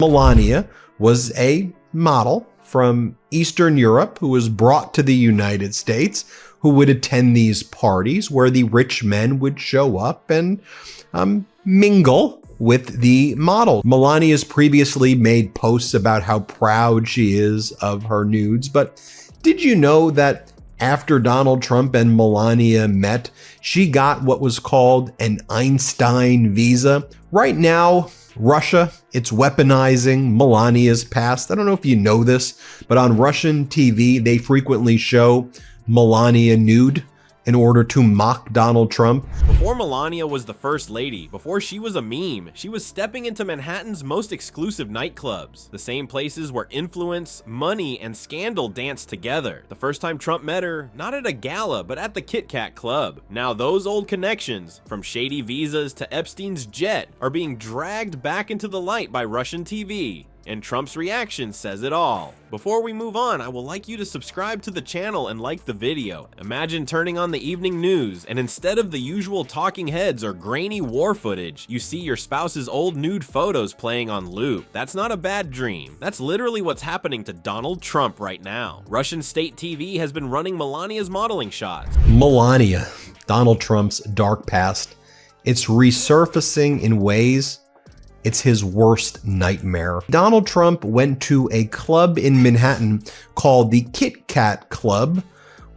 Melania was a model from Eastern Europe who was brought to the United States, who would attend these parties where the rich men would show up and mingle with the model. Melania's previously made posts about how proud she is of her nudes, but did you know that after Donald Trump and Melania met, she got what was called an Einstein visa? Right now, Russia, it's weaponizing Melania's past. I don't know if you know this, but on Russian TV, they frequently show Melania nude in order to mock Donald Trump. Before Melania was the first lady, before she was a meme, she was stepping into Manhattan's most exclusive nightclubs, the same places where influence, money, and scandal danced together. The first time Trump met her, not at a gala, but at the Kit Kat Club. Now those old connections, from shady visas to Epstein's jet, are being dragged back into the light by Russian TV. And Trump's reaction says it all. Before we move on, I would like you to subscribe to the channel and like the video. Imagine turning on the evening news, and instead of the usual talking heads or grainy war footage, you see your spouse's old nude photos playing on loop. That's not a bad dream. That's literally what's happening to Donald Trump right now. Russian state TV has been running Melania's modeling shots. Melania, Donald Trump's dark past, it's resurfacing in ways it's his worst nightmare. Donald Trump went to a club in Manhattan called the Kit Kat Club,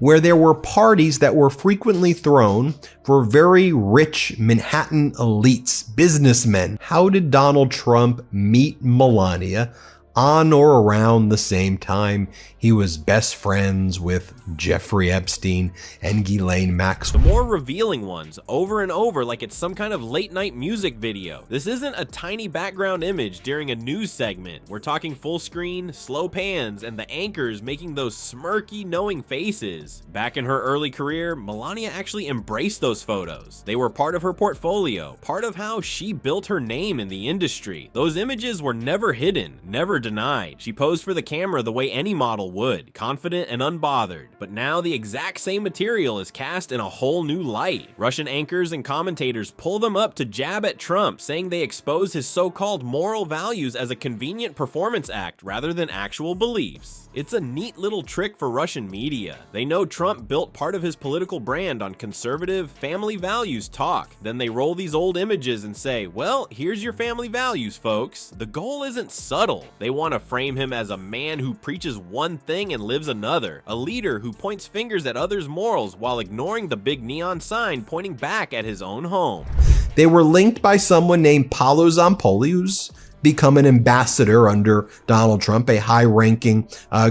where there were parties that were frequently thrown for very rich Manhattan elites, businessmen. How did Donald Trump meet Melania? On or around the same time he was best friends with Jeffrey Epstein and Ghislaine Maxwell. The more revealing ones, over and over like it's some kind of late night music video. This isn't a tiny background image during a news segment. We're talking full screen, slow pans, and the anchors making those smirky, knowing faces. Back in her early career, Melania actually embraced those photos. They were part of her portfolio, part of how she built her name in the industry. Those images were never hidden, never denied. She posed for the camera the way any model would, confident and unbothered. But now the exact same material is cast in a whole new light. Russian anchors and commentators pull them up to jab at Trump, saying they expose his so-called moral values as a convenient performance act rather than actual beliefs. It's a neat little trick for Russian media. They know Trump built part of his political brand on conservative, family values talk. Then they roll these old images and say, well, here's your family values, folks. The goal isn't subtle. They want to frame him as a man who preaches one thing and lives another, a leader who points fingers at others' morals while ignoring the big neon sign pointing back at his own home. They were linked by someone named Paolo Zampoli, who's become an ambassador under Donald Trump, a high-ranking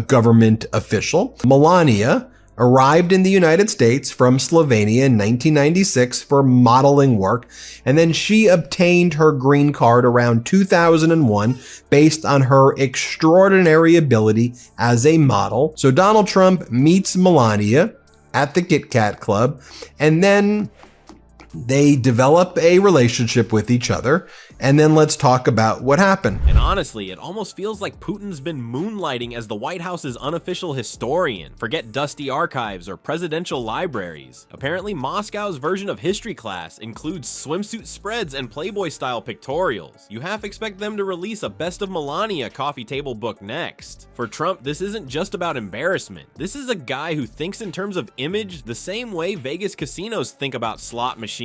government official. Melania arrived in the United States from Slovenia in 1996 for modeling work, and then she obtained her green card around 2001 based on her extraordinary ability as a model. So Donald Trump meets Melania at the Kit Kat Club, and then they develop a relationship with each other, and then let's talk about what happened. And honestly, it almost feels like Putin's been moonlighting as the White House's unofficial historian. Forget dusty archives or presidential libraries. Apparently, Moscow's version of history class includes swimsuit spreads and Playboy-style pictorials. You half expect them to release a Best of Melania coffee table book next. For Trump, this isn't just about embarrassment. This is a guy who thinks in terms of image the same way Vegas casinos think about slot machines.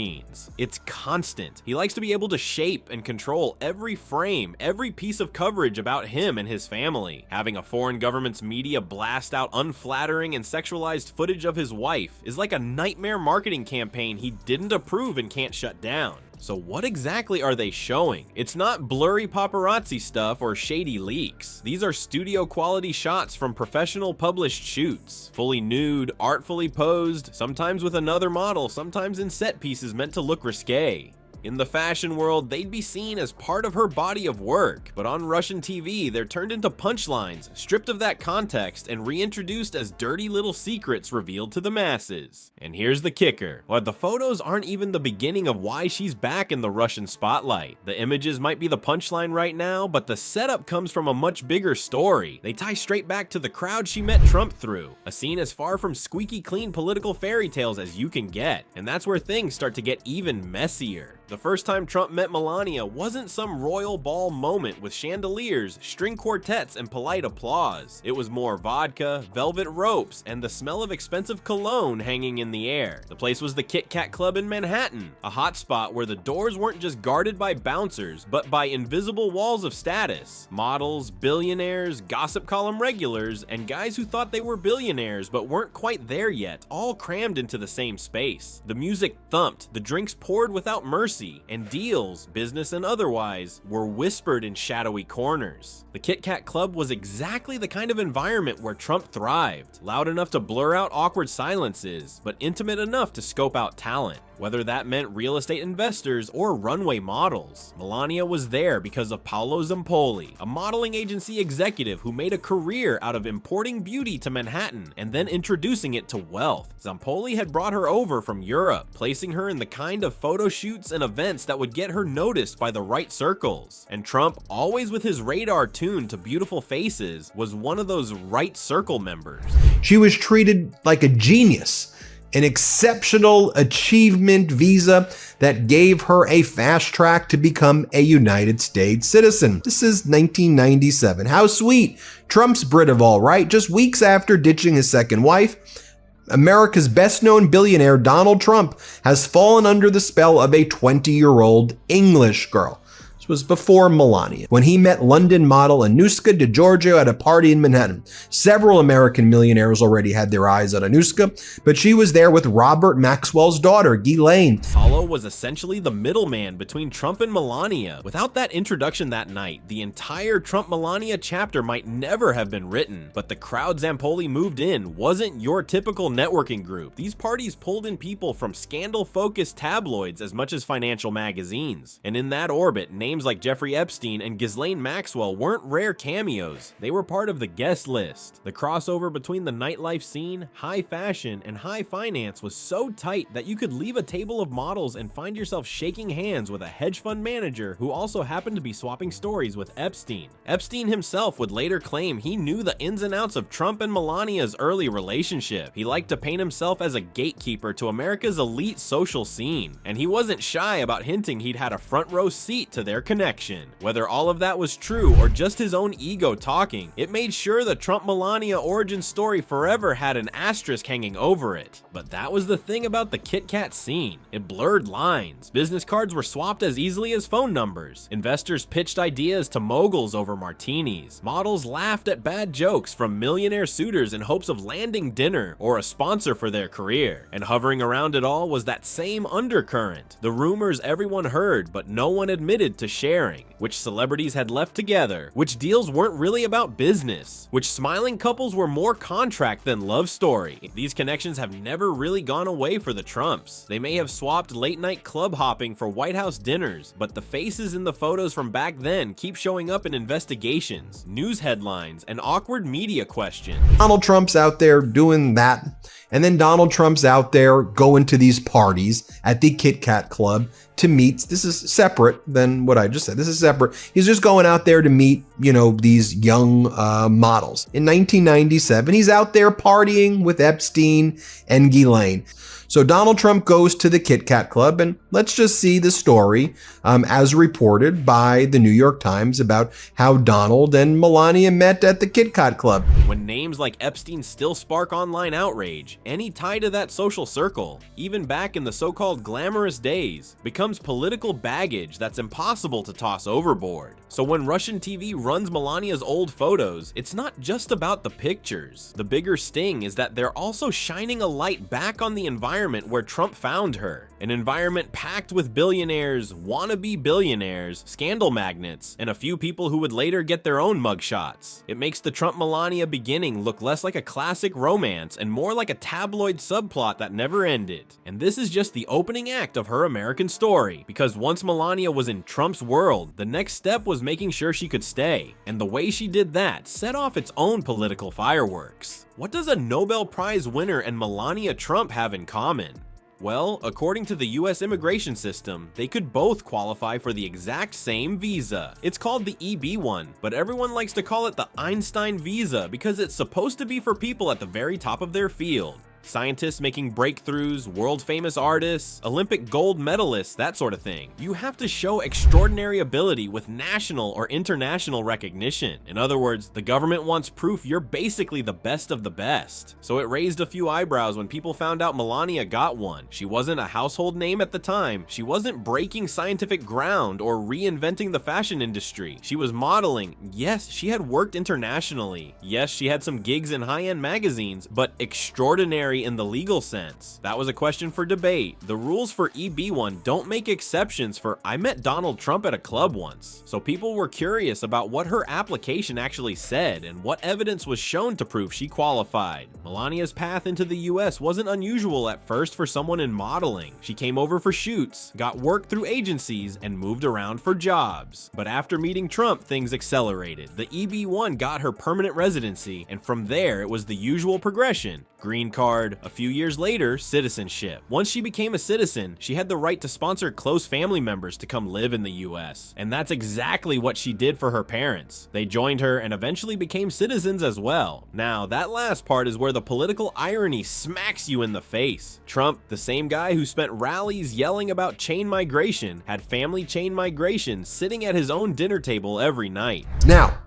It's constant. He likes to be able to shape and control every frame, every piece of coverage about him and his family. Having a foreign government's media blast out unflattering and sexualized footage of his wife is like a nightmare marketing campaign he didn't approve and can't shut down. So what exactly are they showing? It's not blurry paparazzi stuff or shady leaks. These are studio quality shots from professional published shoots. Fully nude, artfully posed, sometimes with another model, sometimes in set pieces meant to look risque. In the fashion world, they'd be seen as part of her body of work, but on Russian TV, they're turned into punchlines, stripped of that context, and reintroduced as dirty little secrets revealed to the masses. And here's the kicker. Well, the photos aren't even the beginning of why she's back in the Russian spotlight. The images might be the punchline right now, but the setup comes from a much bigger story. They tie straight back to the crowd she met Trump through, a scene as far from squeaky clean political fairy tales as you can get. And that's where things start to get even messier. The first time Trump met Melania wasn't some royal ball moment with chandeliers, string quartets, and polite applause. It was more vodka, velvet ropes, and the smell of expensive cologne hanging in the air. The place was the Kit Kat Club in Manhattan, a hot spot where the doors weren't just guarded by bouncers, but by invisible walls of status. Models, billionaires, gossip column regulars, and guys who thought they were billionaires but weren't quite there yet, all crammed into the same space. The music thumped, the drinks poured without mercy, and deals, business and otherwise, were whispered in shadowy corners. The Kit Kat Club was exactly the kind of environment where Trump thrived, loud enough to blur out awkward silences, but intimate enough to scope out talent. Whether that meant real estate investors or runway models, Melania was there because of Paolo Zampoli, a modeling agency executive who made a career out of importing beauty to Manhattan and then introducing it to wealth. Zampoli had brought her over from Europe, placing her in the kind of photo shoots and events that would get her noticed by the right circles. And Trump, always with his radar tuned to beautiful faces, was one of those right circle members. She was treated like a genius, an exceptional achievement visa that gave her a fast track to become a United States citizen. This is 1997. How sweet. Trump's Brit of all right. Just weeks after ditching his second wife, America's best-known billionaire Donald Trump has fallen under the spell of a 20-year-old English girl. Was before Melania, when he met London model Anuska DeGiorgio at a party in Manhattan. Several American millionaires already had their eyes on Anuska, but she was there with Robert Maxwell's daughter, Ghislaine. Paolo was essentially the middleman between Trump and Melania. Without that introduction that night, the entire Trump-Melania chapter might never have been written. But the crowd Zampoli moved in wasn't your typical networking group. These parties pulled in people from scandal-focused tabloids as much as financial magazines. And in that orbit, names like Jeffrey Epstein and Ghislaine Maxwell weren't rare cameos. They were part of the guest list. The crossover between the nightlife scene, high fashion, and high finance was so tight that you could leave a table of models and find yourself shaking hands with a hedge fund manager who also happened to be swapping stories with Epstein. Epstein himself would later claim he knew the ins and outs of Trump and Melania's early relationship. He liked to paint himself as a gatekeeper to America's elite social scene, and he wasn't shy about hinting he'd had a front row seat to their connection. Whether all of that was true or just his own ego talking, it made sure the Trump-Melania origin story forever had an asterisk hanging over it. But that was the thing about the Kit Kat scene. It blurred lines. Business cards were swapped as easily as phone numbers. Investors pitched ideas to moguls over martinis. Models laughed at bad jokes from millionaire suitors in hopes of landing dinner or a sponsor for their career. And hovering around it all was that same undercurrent. The rumors everyone heard but no one admitted to sharing, which celebrities had left together, which deals weren't really about business, which smiling couples were more contract than love story. These connections have never really gone away for the Trumps. They may have swapped late night club hopping for White House dinners, but the faces in the photos from back then keep showing up in investigations, news headlines, and awkward media questions. Donald Trump's out there doing that, and then Donald Trump's out there going to these parties at the Kit Kat Club to meet. This is separate than what I just said. This is separate. He's just going out there to meet, these young models. In 1997, he's out there partying with Epstein and Ghislaine. So Donald Trump goes to the Kit Kat Club, and let's just see the story as reported by the New York Times about how Donald and Melania met at the Kit Kat Club. When names like Epstein still spark online outrage, any tie to that social circle, even back in the so-called glamorous days, becomes political baggage that's impossible to toss overboard. So when Russian TV runs Melania's old photos, it's not just about the pictures. The bigger sting is that they're also shining a light back on the environment where Trump found her. An environment packed with billionaires, wannabe billionaires, scandal magnates, and a few people who would later get their own mugshots. It makes the Trump-Melania beginning look less like a classic romance and more like a tabloid subplot that never ended. And this is just the opening act of her American story, because once Melania was in Trump's world, the next step was making sure she could stay. And the way she did that set off its own political fireworks. What does a Nobel Prize winner and Melania Trump have in common? Well, according to the US immigration system, they could both qualify for the exact same visa. It's called the EB-1, but everyone likes to call it the Einstein visa because it's supposed to be for people at the very top of their field. Scientists making breakthroughs, world-famous artists, Olympic gold medalists, that sort of thing. You have to show extraordinary ability with national or international recognition. In other words, the government wants proof you're basically the best of the best. So it raised a few eyebrows when people found out Melania got one. She wasn't a household name at the time. She wasn't breaking scientific ground or reinventing the fashion industry. She was modeling. Yes, she had worked internationally. Yes, she had some gigs in high-end magazines, but extraordinary in the legal sense? That was a question for debate. The rules for EB1 don't make exceptions for "I met Donald Trump at a club once." So people were curious about what her application actually said and what evidence was shown to prove she qualified. Melania's path into the US wasn't unusual at first for someone in modeling. She came over for shoots, got work through agencies, and moved around for jobs. But after meeting Trump, things accelerated. The EB1 got her permanent residency, and from there it was the usual progression. Green card, a few years later, citizenship. Once she became a citizen, she had the right to sponsor close family members to come live in the US. And that's exactly what she did for her parents. They joined her and eventually became citizens as well. Now, that last part is where the political irony smacks you in the face. Trump, the same guy who spent rallies yelling about chain migration, had family chain migration sitting at his own dinner table every night. Now,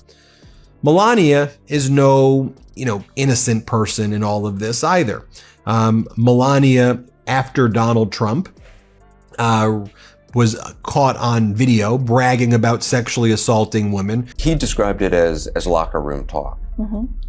Melania is no, innocent person in all of this either. Melania, after Donald Trump, was caught on video bragging about sexually assaulting women. He described it as locker room talk.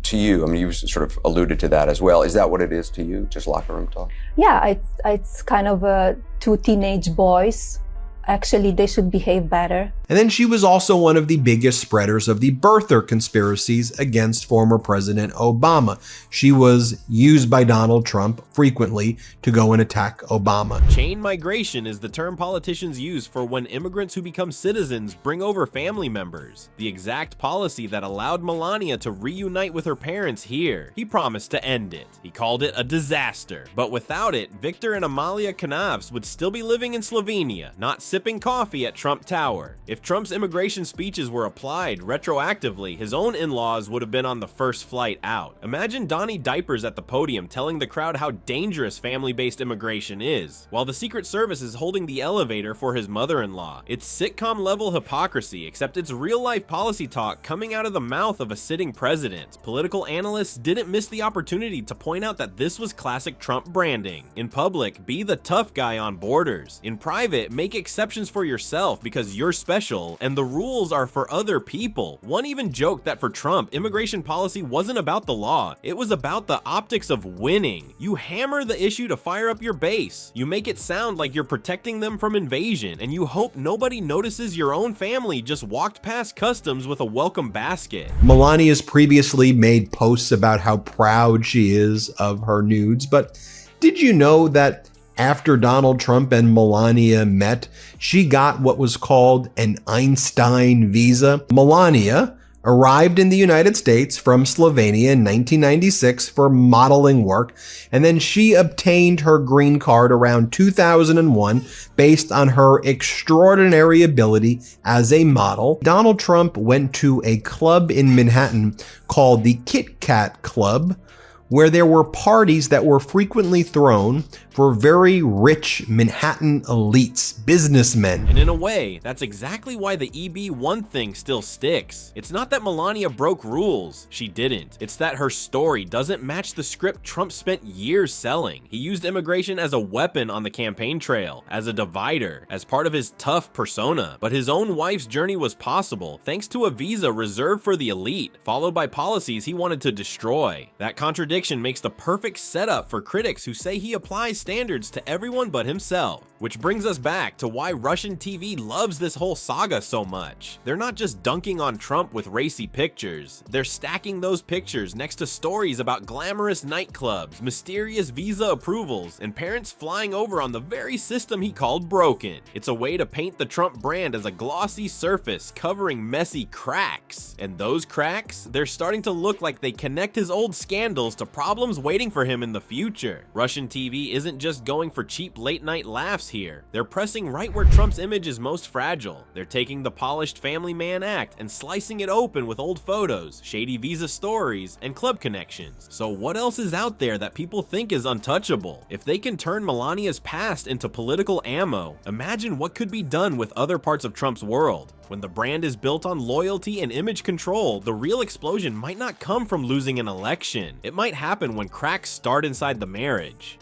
To you, I mean, you sort of alluded to that as well. Is that what it is to you, just locker room talk? Yeah, it's kind of two teenage boys. Actually, they should behave better. And then she was also one of the biggest spreaders of the birther conspiracies against former President Obama. She was used by Donald Trump frequently to go and attack Obama. Chain migration is the term politicians use for when immigrants who become citizens bring over family members. The exact policy that allowed Melania to reunite with her parents here. He promised to end it. He called it a disaster. But without it, Victor and Amalia Kanavs would still be living in Slovenia, not sipping coffee at Trump Tower. If Trump's immigration speeches were applied retroactively, his own in-laws would have been on the first flight out. Imagine Donnie Diapers at the podium telling the crowd how dangerous family-based immigration is, while the Secret Service is holding the elevator for his mother-in-law. It's sitcom-level hypocrisy, except it's real-life policy talk coming out of the mouth of a sitting president. Political analysts didn't miss the opportunity to point out that this was classic Trump branding. In public, be the tough guy on borders. In private, make exceptions for yourself because you're special and the rules are for other people. One even joked that for Trump, immigration policy wasn't about the law, it was about the optics of winning. You hammer the issue to fire up your base. You make it sound like you're protecting them from invasion, and you hope nobody notices your own family just walked past customs with a welcome basket. Melania's previously made posts about how proud she is of her nudes, but did you know that after Donald Trump and Melania met, she got what was called an Einstein visa? Melania arrived in the United States from Slovenia in 1996 for modeling work, and then she obtained her green card around 2001 based on her extraordinary ability as a model. Donald Trump went to a club in Manhattan called the Kit Kat Club, where there were parties that were frequently thrown for very rich Manhattan elites, businessmen. And in a way, that's exactly why the EB1 thing still sticks. It's not that Melania broke rules, she didn't. It's that her story doesn't match the script Trump spent years selling. He used immigration as a weapon on the campaign trail, as a divider, as part of his tough persona. But his own wife's journey was possible thanks to a visa reserved for the elite, followed by policies he wanted to destroy. That contradiction makes the perfect setup for critics who say he applies standards to everyone but himself. Which brings us back to why Russian TV loves this whole saga so much. They're not just dunking on Trump with racy pictures. They're stacking those pictures next to stories about glamorous nightclubs, mysterious visa approvals, and parents flying over on the very system he called broken. It's a way to paint the Trump brand as a glossy surface covering messy cracks. And those cracks, they're starting to look like they connect his old scandals to problems waiting for him in the future. Russian TV isn't isn't just going for cheap late-night laughs here. They're pressing right where Trump's image is most fragile. They're taking the polished family man act and slicing it open with old photos, shady visa stories, and club connections. So what else is out there that people think is untouchable? If they can turn Melania's past into political ammo, imagine what could be done with other parts of Trump's world. When the brand is built on loyalty and image control, the real explosion might not come from losing an election. It might happen when cracks start inside the marriage.